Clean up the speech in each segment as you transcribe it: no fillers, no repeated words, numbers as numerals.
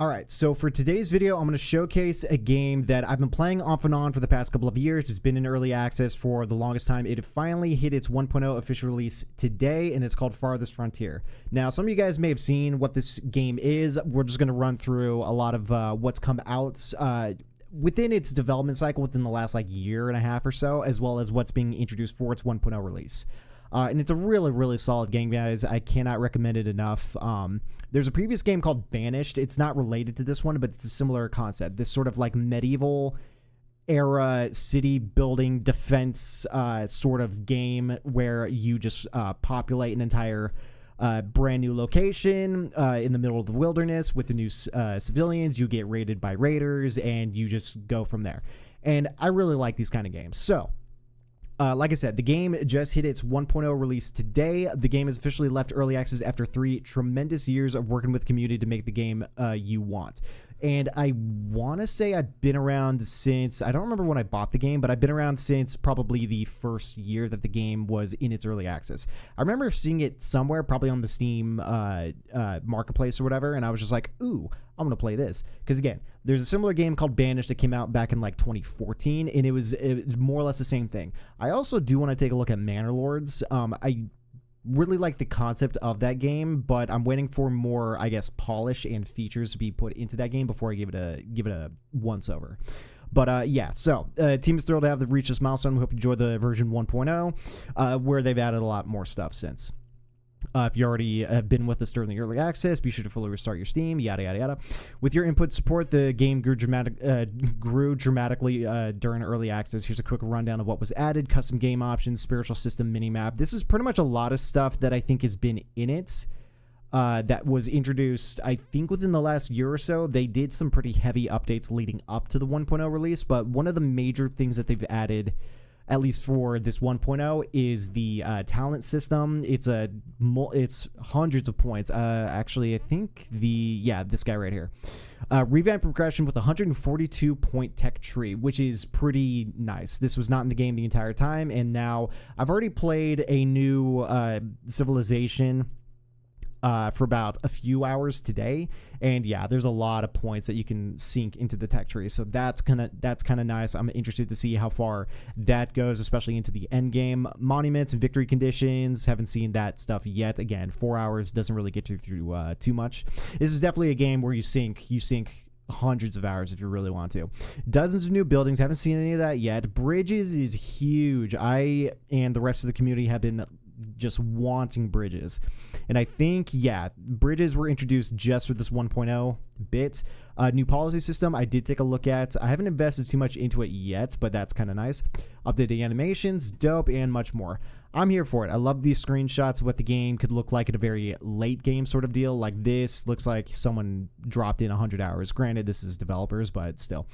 All right, so for today's video, I'm going to showcase a game that I've been playing off and on for the past couple of years. It's been in early access for the longest time. It finally hit its 1.0 official release today, and it's called Farthest Frontier. Now, some of you guys may have seen what this game is. We're just going to run through a lot of what's come out within its development cycle within the last year and a half or so, as well as what's being introduced for its 1.0 release. And it's a really, really solid game, guys. I cannot recommend it enough. There's a previous game called Banished. It's not related to this one, but it's a similar concept. This sort of medieval era city building defense sort of game where you just populate an entire brand new location in the middle of the wilderness with the new civilians. You get raided by raiders, and you just go from there. And I really like these kind of games. So, like I said, the game just hit its 1.0 release today. The game has officially left early access after 3 tremendous years of working with the community to make the game you want. And I want to say I've been around since, I don't remember when I bought the game, but I've been around since probably the first year that the game was in its early access. I remember seeing it somewhere, probably on the Steam marketplace or whatever, and I was just like, ooh, I'm going to play this. Because again, there's a similar game called Banished that came out back in 2014, and it was more or less the same thing. I also do want to take a look at Manor Lords. I really like the concept of that game, but I'm waiting for more, I guess, polish and features to be put into that game before I give it a once over. But yeah, so team is thrilled to have reached this milestone. We hope you enjoy the version 1.0, where they've added a lot more stuff since. If you already have been with us during the early access, be sure to fully restart your Steam, yada, yada, yada. With your input support, the game grew dramatically during early access. Here's a quick rundown of what was added: custom game options, spiritual system, minimap. This is pretty much a lot of stuff that I think has been in it that was introduced, I think, within the last year or so. They did some pretty heavy updates leading up to the 1.0 release, but one of the major things that they've added, at least for this 1.0, is the talent system. It's hundreds of points. Actually, I think this guy right here. Revamped progression with a 142 point tech tree, which is pretty nice. This was not in the game the entire time, and now I've already played a new civilization for about a few hours today, and yeah, there's a lot of points that you can sink into the tech tree, so that's kind of nice. I'm interested to see how far that goes, especially into the end game. Monuments and victory conditions, haven't seen that stuff yet. Again, 4 hours doesn't really get you through too much. This is definitely a game where you sink hundreds of hours if you really want to. Dozens of new buildings, haven't seen any of that yet. Bridges is huge. I and the rest of the community have been just wanting bridges, and I think, yeah, bridges were introduced just for this 1.0 bit. New policy system I did take a look at. I haven't invested too much into it yet, but that's kind of nice. Updated animations, dope, and much more. I'm here for it. I love these screenshots of what the game could look like at a very late game sort of deal. Like, this looks like someone dropped in 100 hours. Granted, this is developers, but still,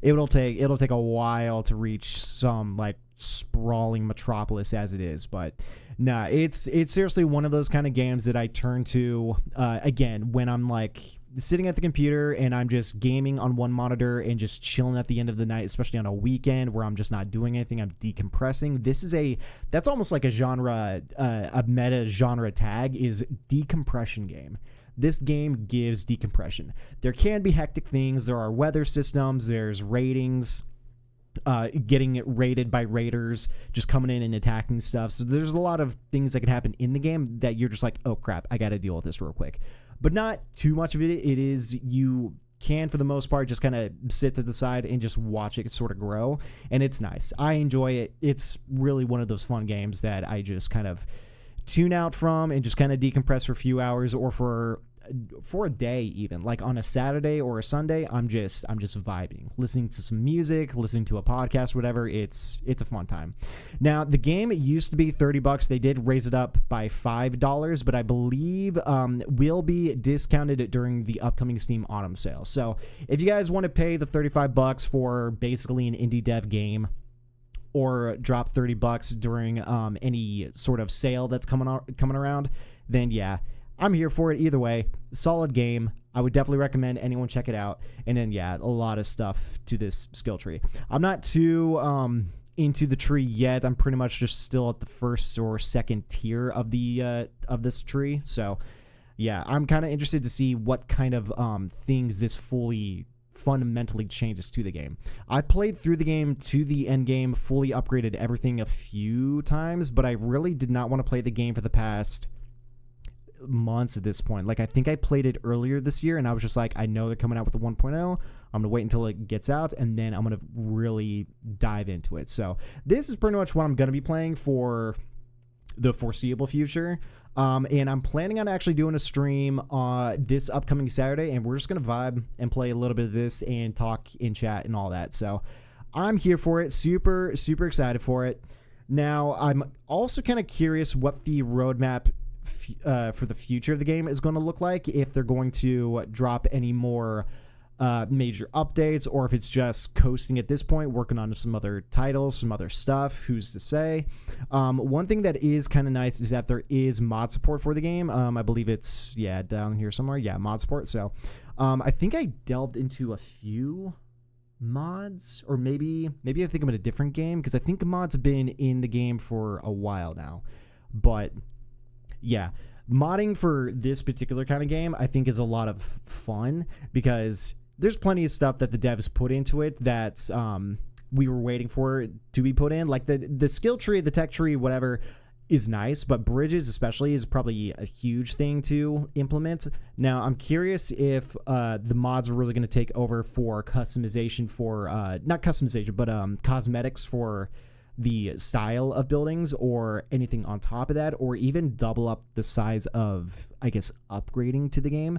it'll take a while to reach some sprawling metropolis as it is. But nah, it's seriously one of those kind of games that I turn to again when I'm sitting at the computer and I'm just gaming on one monitor and just chilling at the end of the night, especially on a weekend where I'm just not doing anything. I'm decompressing. That's almost like a genre, a meta genre tag is decompression game. This game gives decompression. There can be hectic things. There are weather systems. There's ratings. Getting raided by raiders, just coming in and attacking stuff. So there's a lot of things that can happen in the game that you're just like, oh crap, I got to deal with this real quick. But not too much of it. You can, for the most part, just kind of sit to the side and just watch it sort of grow. And it's nice. I enjoy it. It's really one of those fun games that I just kind of tune out from and just kind of decompress for a few hours, or for a day, even on a Saturday or a Sunday. I'm just vibing, listening to some music, listening to a podcast, whatever. It's a fun time. Now, the game used to be $30. They did raise it up by $5, but I believe will be discounted during the upcoming Steam Autumn sale. So if you guys want to pay the $35 for basically an indie dev game, or drop $30 during any sort of sale that's coming around, then yeah, I'm here for it. Either way, solid game. I would definitely recommend anyone check it out. And then, yeah, a lot of stuff to this skill tree. I'm not too into the tree yet. I'm pretty much just still at the first or second tier of the of this tree. So yeah, I'm kind of interested to see what kind of things this fully fundamentally changes to the game. I played through the game to the end game, fully upgraded everything a few times, but I really did not want to play the game for the past months at this point. Like, I think I played it earlier this year, and I was just like, I know they're coming out with the 1.0. I'm going to wait until it gets out, and then I'm going to really dive into it. So this is pretty much what I'm going to be playing for the foreseeable future. And I'm planning on actually doing a stream this upcoming Saturday, and we're just going to vibe and play a little bit of this and talk in chat and all that. So I'm here for it. Super, super excited for it. Now, I'm also kind of curious what the roadmap for the future of the game is going to look like, if they're going to drop any more major updates, or if it's just coasting at this point, working on some other titles, some other stuff. Who's to say? One thing that is kind of nice is that there is mod support for the game. I believe it's down here somewhere. Yeah, mod support. So I think I delved into a few mods, or maybe I think I'm in a different game, because I think mods have been in the game for a while now. But yeah, modding for this particular kind of game I think is a lot of fun, because there's plenty of stuff that the devs put into it that we were waiting for it to be put in. Like the skill tree, the tech tree, whatever, is nice, but bridges especially is probably a huge thing to implement. Now, I'm curious if the mods are really going to take over for customization for, not customization, but cosmetics for the style of buildings, or anything on top of that, or even double up the size of, I guess, upgrading to the game.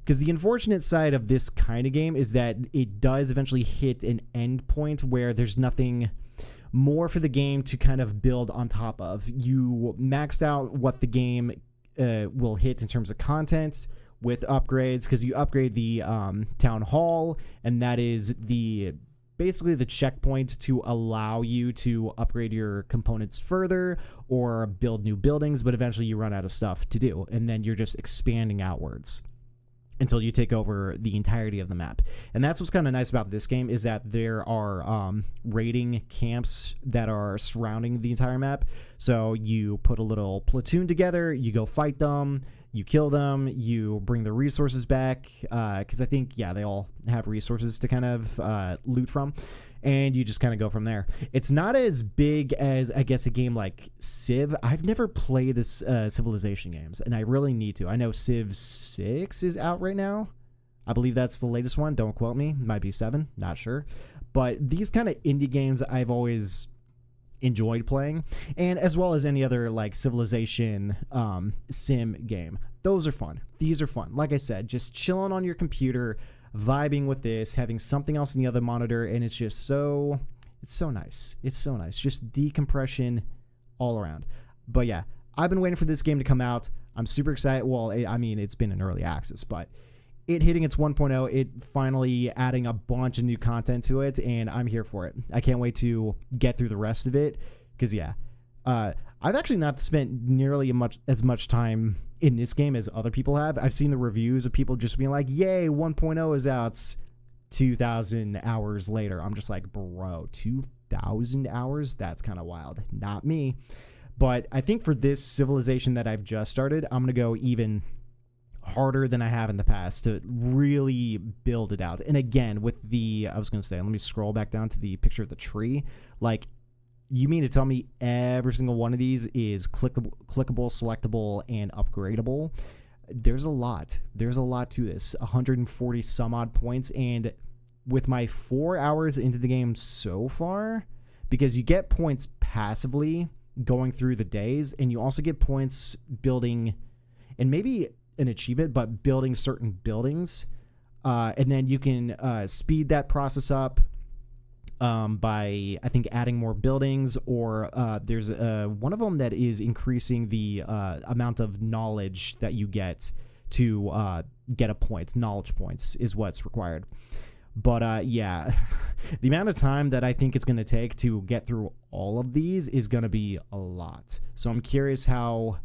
Because the unfortunate side of this kind of game is that it does eventually hit an end point where there's nothing more for the game to kind of build on top of. You maxed out what the game will hit in terms of content with upgrades, because you upgrade the town hall, and that is basically the checkpoint to allow you to upgrade your components further or build new buildings, but eventually you run out of stuff to do, and then you're just expanding outwards until you take over the entirety of the map. And that's what's kind of nice about this game, is that there are raiding camps that are surrounding the entire map. So you put a little platoon together, you go fight them, you kill them, you bring the resources back, because I think, they all have resources to kind of loot from, and you just kind of go from there. It's not as big as, I guess, a game like Civ. I've never played this Civilization games, and I really need to. I know Civ 6 is out right now. I believe that's the latest one. Don't quote me. Might be 7. Not sure. But these kind of indie games I've always enjoyed playing, and as well as any other like Civilization sim game. Those are fun. These are fun. Like I said, just chilling on your computer, vibing with this, having something else in the other monitor, and it's just so nice. It's so nice. Just decompression all around. But yeah, I've been waiting for this game to come out. I'm super excited. Well, I mean, it's been in early access, but it hitting its 1.0, it finally adding a bunch of new content to it, and I'm here for it. I can't wait to get through the rest of it, because I've actually not spent nearly as much time in this game as other people have. I've seen the reviews of people just being like, yay, 1.0 is out. 2,000 hours later. I'm just like, bro, 2,000 hours? That's kind of wild. Not me. But I think for this Civilization that I've just started, I'm going to go even harder than I have in the past to really build it out. And again, with I was going to say, let me scroll back down to the picture of the tree. Like, you mean to tell me every single one of these is clickable, selectable, and upgradable? There's a lot. There's a lot to this. 140 some odd points. And with my 4 hours into the game so far, because you get points passively going through the days, and you also get points building, and maybe an achievement, but building certain buildings. And then you can speed that process up by, I think, adding more buildings, or there's one of them that is increasing the amount of knowledge that you get to get a point. Knowledge points is what's required. But yeah, the amount of time that I think it's going to take to get through all of these is going to be a lot. So I'm curious how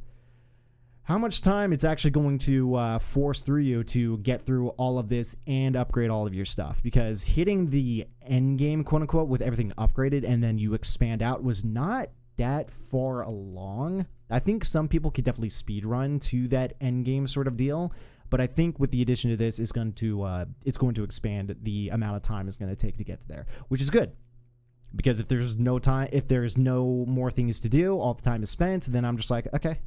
much time it's actually going to force through you to get through all of this and upgrade all of your stuff. Because hitting the end game, quote unquote, with everything upgraded and then you expand out was not that far along I think some people could definitely speed run to that end game sort of deal, but I think with the addition to this, it's going to expand the amount of time it's going to take to get to there, which is good. Because if there's no more things to do, all the time is spent, then I'm just like, okay,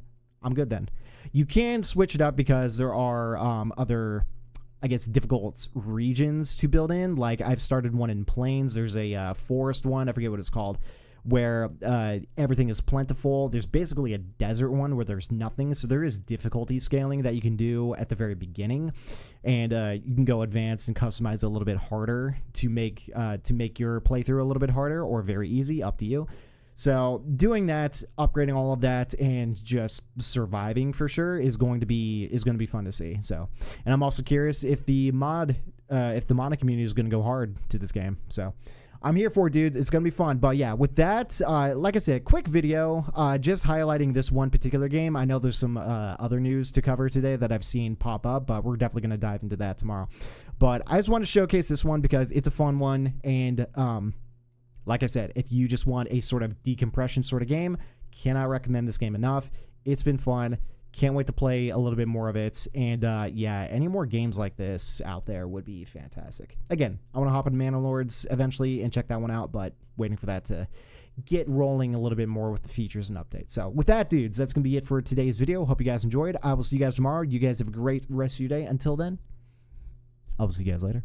I'm good then. You can switch it up because there are other, I guess, difficult regions to build in. Like I've started one in plains. There's a forest one. I forget what it's called, where everything is plentiful. There's basically a desert one where there's nothing. So there is difficulty scaling that you can do at the very beginning, and you can go advanced and customize it a little bit harder to make your playthrough a little bit harder or very easy, up to you. So doing that, upgrading all of that, and just surviving for sure is going to be fun to see. So, and I'm also curious if the mod community is going to go hard to this game. So I'm here for it, dude. It's going to be fun. But yeah, with that, like I said, quick video, just highlighting this one particular game. I know there's some other news to cover today that I've seen pop up, but we're definitely going to dive into that tomorrow. But I just want to showcase this one because it's a fun one, and like I said, if you just want a sort of decompression sort of game, cannot recommend this game enough. It's been fun. Can't wait to play a little bit more of it. And yeah, any more games like this out there would be fantastic. Again, I want to hop into Manor Lords eventually and check that one out, but waiting for that to get rolling a little bit more with the features and updates. So with that, dudes, that's going to be it for today's video. Hope you guys enjoyed. I will see you guys tomorrow. You guys have a great rest of your day. Until then, I will see you guys later.